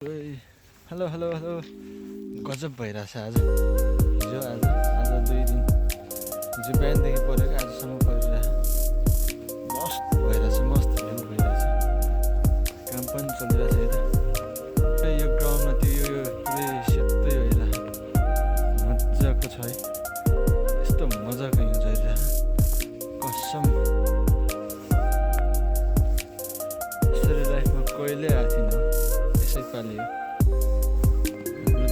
hello hello hello गजब भइरहेछ आज हिजो आज 2 दिन हिजो बिहानदेखि परेको आजसम्म परिरहेछ मस्त भइरहेछ मस्त भ्यू भइरहेछ काम पनि चलिरहेछ यता यो ग्राउन्डमा त्यो यो पुरै सेतै भइरहेछ मजाको छ है यस्तो मजाको हिउँ झरिरहेछ कसम यसरी लाइफमा कहिले आएको थिइनँ यसै पालि हो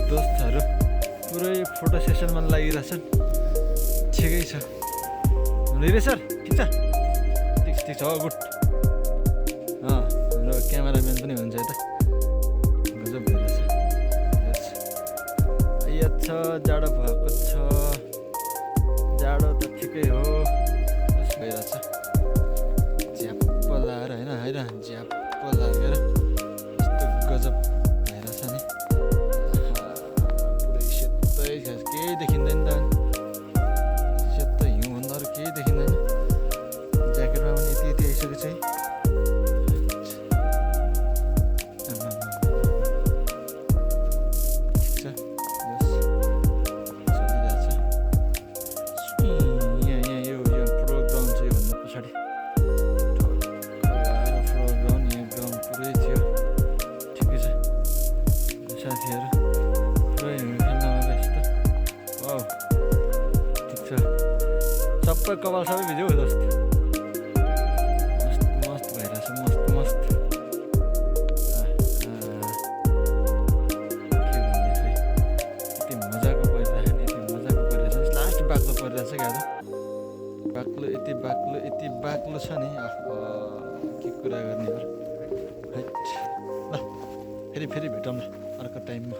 दोस्तहरू पुरै फोटो सेसनमा लागिरहेछन् ठिकै छ हुँदै सर ठिक छ ठिक छ गुड हाम्रो क्यामेराम्यान पनि हुन्छ यता गजब भइरहेछ छ जाडो भएको छ जाडो त ठिकै हो बस भइरहेछ झ्याप्प लाएर होइन झ्याप्प लागेर यस्तो गजब भइरहेछ नि केही देखिँदैन त सेतो हिउँभन्दा अरू केही देखिँदैन ज्याकेटमा पनि यति आइसकेको छ ठिक छ चलिरहेछ यहाँ यो प्रो ग्राउन्ड छ योभन्दा पछाडि प्रो ग्राउन्ड यहाँ ग्राउन्ड पुरै थियो ठिकै छ साथीहरू पुरै ठिक छ सबै कपाल सबै भिज्यो जस्तो मस्त भइरहेछ मस्त के भन्ने खै यति मजाको परिरहेछ लास्ट बाक्लो परिरहेछ क्या आज बाक्लो यति बाक्लो छ नि के कुरा गर्ने ल फेरि भेटौँ ल अर्को टाइममा